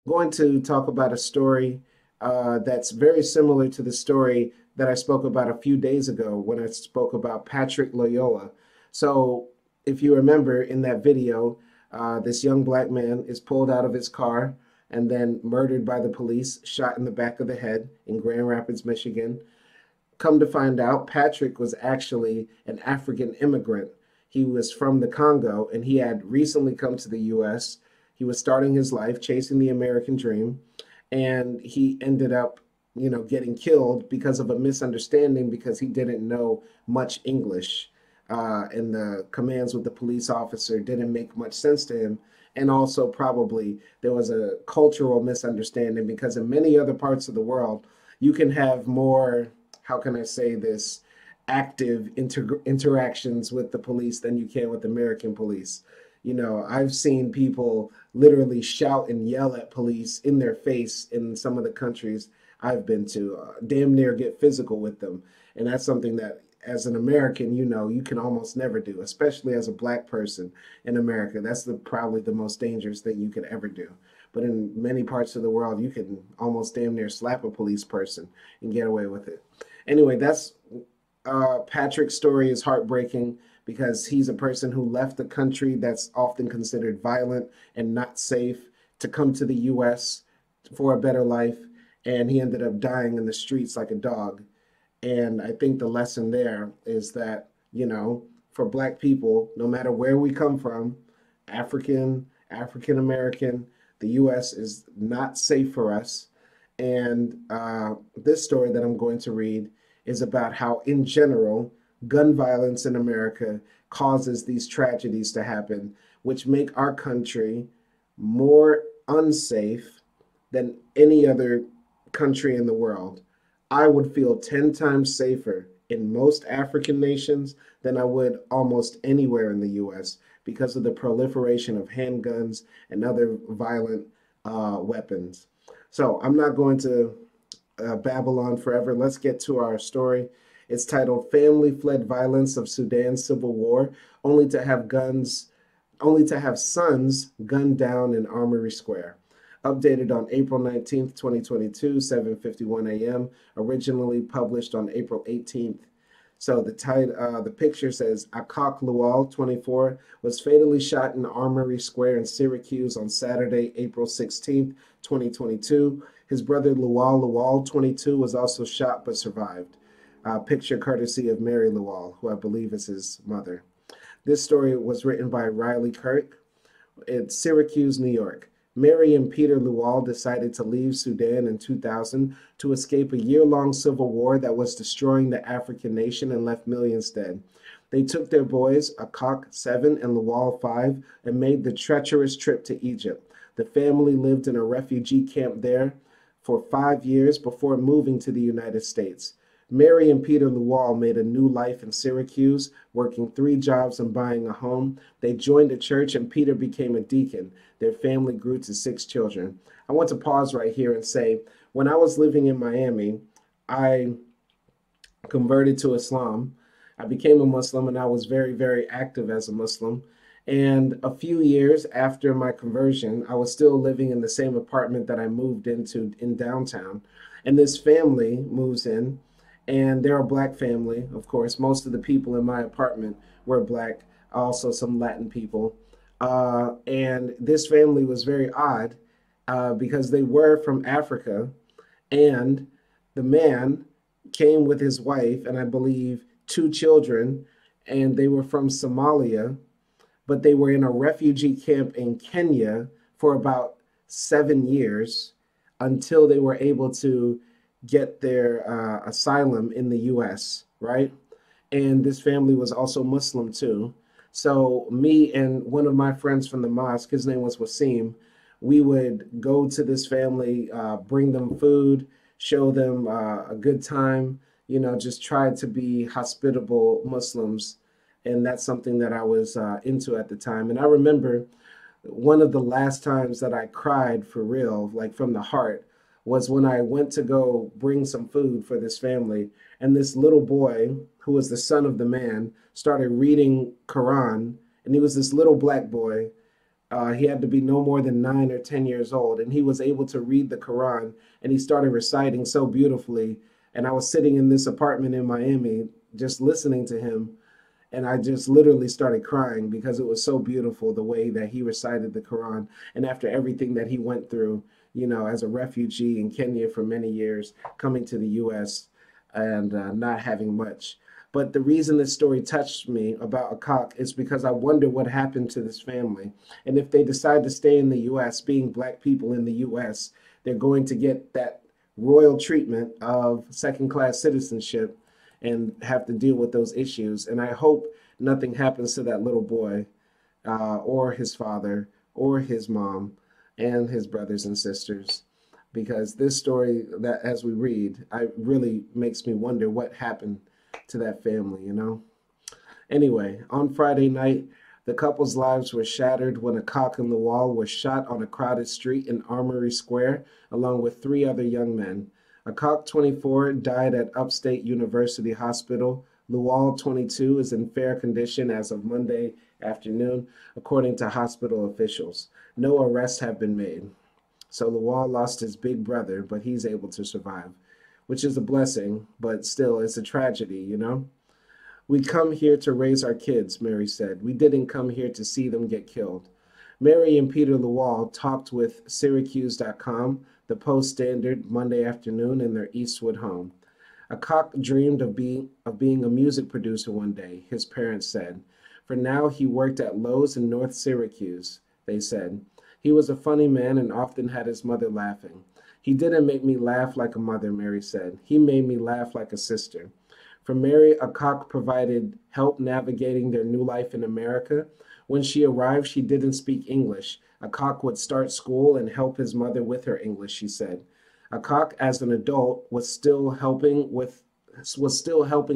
going to talk about a story that's very similar to the story that I spoke about a few days ago when I spoke about Patrick Loyola. So, if you remember in that video, this young black man is pulled out of his car and then murdered by the police, shot in the back of the head in Grand Rapids, Michigan. Come to find out, Patrick was actually an African immigrant. He was from the Congo and he had recently come to the US. He was starting his life chasing the American dream, and he ended up, getting killed because of a misunderstanding because he didn't know much English. And the commands with the police officer didn't make much sense to him. And also, probably, there was a cultural misunderstanding because in many other parts of the world, you can have more, how can I say this, active interactions with the police than you can with American police. I've seen people literally shout and yell at police in their face in some of the countries I've been to, damn near get physical with them. And that's something that, as an American, you can almost never do, especially as a black person in America. That's probably the most dangerous thing you could ever do. But in many parts of the world, you can almost damn near slap a police person and get away with it. Anyway, that's Patrick's story is heartbreaking because he's a person who left a country that's often considered violent and not safe to come to the US for a better life. And he ended up dying in the streets like a dog. And I think the lesson there is that, for black people, no matter where we come from, African American, the US is not safe for us. And this story that I'm going to read is about how, in general, gun violence in America causes these tragedies to happen, which make our country more unsafe than any other country in the world. I would feel 10 times safer in most African nations than I would almost anywhere in the US because of the proliferation of handguns and other violent weapons. So I'm not going to babble on forever. Let's get to our story. It's titled Family Fled Violence of Sudan's Civil War, only to have sons gunned down in Armory Square. Updated on April 19th, 2022, 7:51 a.m. Originally published on April 18th. So the picture says Akok Lual, 24, was fatally shot in Armory Square in Syracuse on Saturday, April 16th, 2022. His brother Lual Lual, 22, was also shot but survived. Picture courtesy of Mary Lual, who I believe is his mother. This story was written by Riley Kirk. It's Syracuse, New York. Mary and Peter Lual decided to leave Sudan in 2000 to escape a year-long civil war that was destroying the African nation and left millions dead. They took their boys, Akok 7 and Lual 5, and made the treacherous trip to Egypt. The family lived in a refugee camp there for 5 years before moving to the United States. Mary and Peter Lual made a new life in Syracuse, working 3 jobs and buying a home. They joined a church and Peter became a deacon. Their family grew to 6 children. I want to pause right here and say, when I was living in Miami, I converted to Islam. I became a Muslim and I was very, very active as a Muslim. And a few years after my conversion, I was still living in the same apartment that I moved into in downtown. And this family moves in. And they're a black family, of course. Most of the people in my apartment were black, also some Latin people. And this family was very odd because they were from Africa. And the man came with his wife and I believe 2 children, and they were from Somalia, but they were in a refugee camp in Kenya for about 7 years until they were able to get their asylum in the US, right? And this family was also Muslim too. So me and one of my friends from the mosque, his name was Wasim, we would go to this family, bring them food, show them a good time, just try to be hospitable Muslims. And that's something that I was into at the time. And I remember one of the last times that I cried for real, like from the heart, was when I went to go bring some food for this family. And this little boy, who was the son of the man, started reading Quran. And he was this little black boy. He had to be no more than 9 or 10 years old, and he was able to read the Quran, and he started reciting so beautifully. And I was sitting in this apartment in Miami, just listening to him, and I just literally started crying because it was so beautiful the way that he recited the Quran. And after everything that he went through, as a refugee in Kenya for many years, coming to the U.S. and not having much. But the reason this story touched me about Akok is because I wonder what happened to this family. And if they decide to stay in the U.S., being black people in the U.S., they're going to get that royal treatment of second class citizenship and have to deal with those issues. And I hope nothing happens to that little boy or his father or his mom and his brothers and sisters, because this story that as we read, I really makes me wonder what happened to that family. Anyway, on Friday night, the couple's lives were shattered when Akok Lual was shot on a crowded street in Armory Square, along with three other young men. Akok, 24, died at Upstate University Hospital. Lual, 22, is in fair condition as of Monday afternoon, according to hospital officials. No arrests have been made. So Lual lost his big brother, but he's able to survive, which is a blessing, but still, it's a tragedy. We come here to raise our kids, Mary said. We didn't come here to see them get killed. Mary and Peter Lual talked with Syracuse.com, the Post Standard, Monday afternoon in their Eastwood home. Akok dreamed of being a music producer one day, his parents said. For now, he worked at Lowe's in North Syracuse, they said. He was a funny man and often had his mother laughing. He didn't make me laugh like a mother, Mary said. He made me laugh like a sister. For Mary, Akok provided help navigating their new life in America. When she arrived, she didn't speak English. Akok would start school and help his mother with her English, she said. Akok, as an adult, was still helping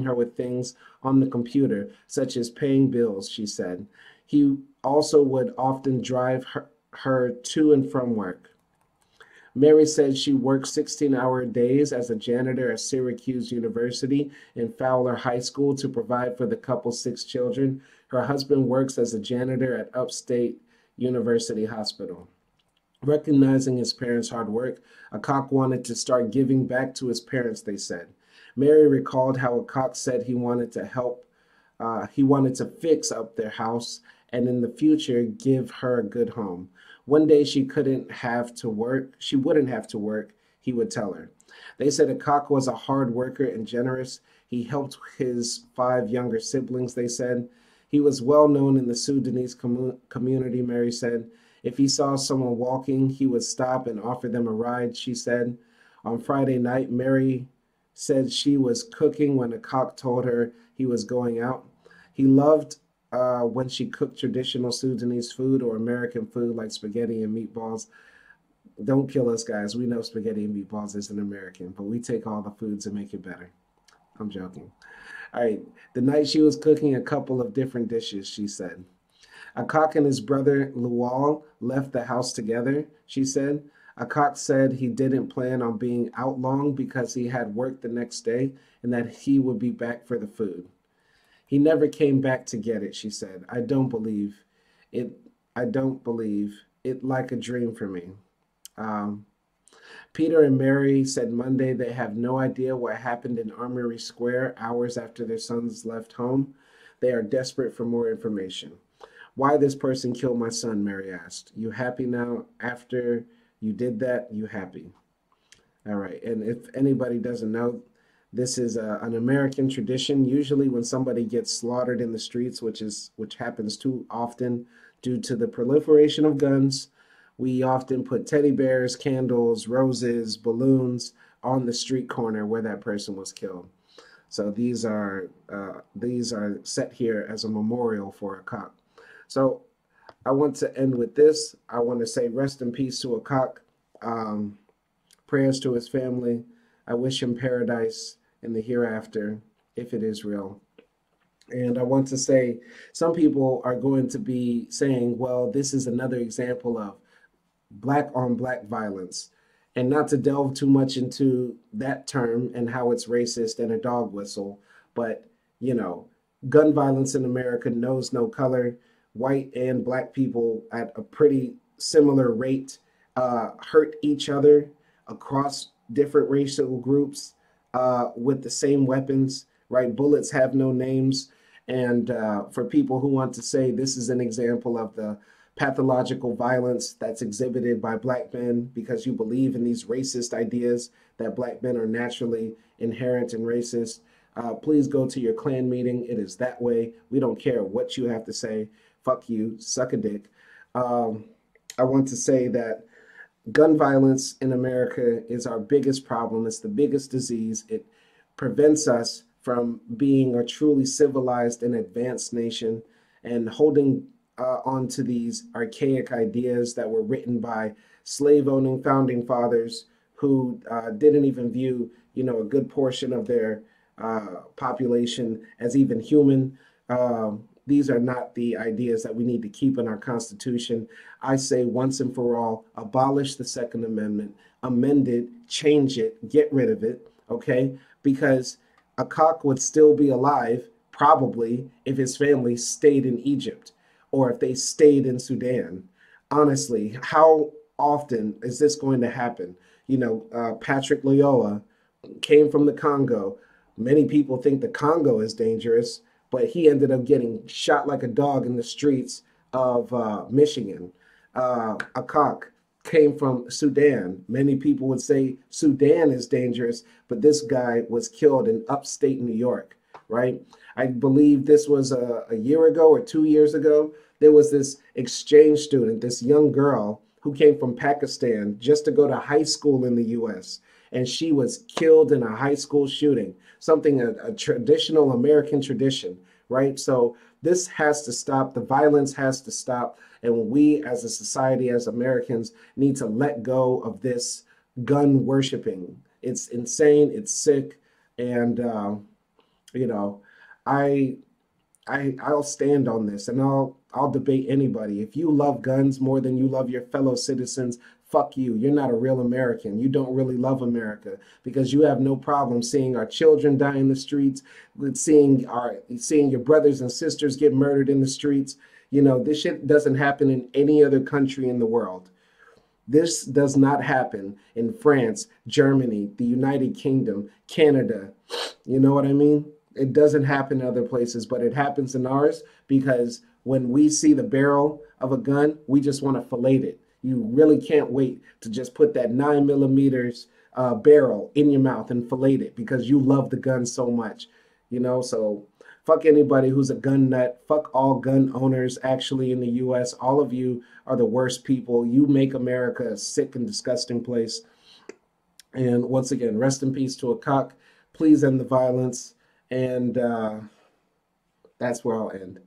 her with things on the computer, such as paying bills, she said. He also would often drive her to and from work. Mary said she worked 16-hour days as a janitor at Syracuse University and Fowler High School to provide for the couple's 6 children. Her husband works as a janitor at Upstate University Hospital. Recognizing his parents' hard work, Akok wanted to start giving back to his parents, they said. Mary recalled how Akok said he wanted to fix up their house and in the future give her a good home. One day she wouldn't have to work, he would tell her. They said Akok was a hard worker and generous. He helped his 5 younger siblings, they said. He was well known in the Sudanese community, Mary said. If he saw someone walking, he would stop and offer them a ride, she said. On Friday night, Mary said she was cooking when Akok told her he was going out. He loved when she cooked traditional Sudanese food or American food like spaghetti and meatballs. Don't kill us, guys. We know spaghetti and meatballs isn't American, but we take all the foods and make it better. I'm joking. All right. The night she was cooking a couple of different dishes, she said. Akok and his brother Lual left the house together, she said. Akok said he didn't plan on being out long because he had work the next day and that he would be back for the food. He never came back to get it, she said. I don't believe it like a dream for me. Peter and Mary said Monday they have no idea what happened in Armory Square hours after their sons left home. They are desperate for more information. Why this person killed my son, Mary asked. You happy now? After you did that, you happy? All right. And if anybody doesn't know, this is an American tradition. Usually when somebody gets slaughtered in the streets, which happens too often due to the proliferation of guns, we often put teddy bears, candles, roses, balloons on the street corner where that person was killed. So these are set here as a memorial for Akok. So I want to end with this. I want to say rest in peace to Akok. Prayers to his family. I wish him paradise in the hereafter, if it is real. And I want to say some people are going to be saying, well, this is another example of black on black violence. And not to delve too much into that term and how it's racist and a dog whistle, but, gun violence in America knows no color. white and black people at a pretty similar rate hurt each other across different racial groups with the same weapons, right? Bullets have no names. And for people who want to say this is an example of the pathological violence that's exhibited by black men because you believe in these racist ideas that black men are naturally inherent and racist, please go to your Klan meeting. It is that way. We don't care what you have to say. Fuck you, suck a dick. Um, I want to say that gun violence in America is our biggest problem. It's the biggest disease. It prevents us from being a truly civilized and advanced nation and holding on to these archaic ideas that were written by slave owning founding fathers who didn't even view, a good portion of their population as even human. These are not the ideas that we need to keep in our Constitution. I say once and for all, abolish the Second Amendment, amend it, change it, get rid of it, okay? Because Akok would still be alive, probably, if his family stayed in Egypt or if they stayed in Sudan. Honestly, how often is this going to happen? Patrick Loyola came from the Congo. Many people think the Congo is dangerous, but he ended up getting shot like a dog in the streets of Michigan. Akok came from Sudan. Many people would say Sudan is dangerous, but this guy was killed in upstate New York, right? I believe this was a year ago or 2 years ago. There was this exchange student, this young girl who came from Pakistan just to go to high school in the US. And she was killed in a high school shooting, something a traditional American tradition, right? So this has to stop. The violence has to stop. And we as a society, as Americans, need to let go of this gun worshiping. It's insane. It's sick. And, you know, I, I'll stand on this and I'll debate anybody. If you love guns more than you love your fellow citizens, fuck you. You're not a real American. You don't really love America because you have no problem seeing our children die in the streets, with seeing your brothers and sisters get murdered in the streets. This shit doesn't happen in any other country in the world. This does not happen in France, Germany, the United Kingdom, Canada. You know what I mean? It doesn't happen in other places, but it happens in ours because when we see the barrel of a gun, we just want to fillet it. You really can't wait to just put that 9 millimeters barrel in your mouth and fillet it because you love the gun so much, So fuck anybody who's a gun nut. Fuck all gun owners actually in the U.S. All of you are the worst people. You make America a sick and disgusting place. And once again, rest in peace to Akok. Please end the violence. And that's where I'll end.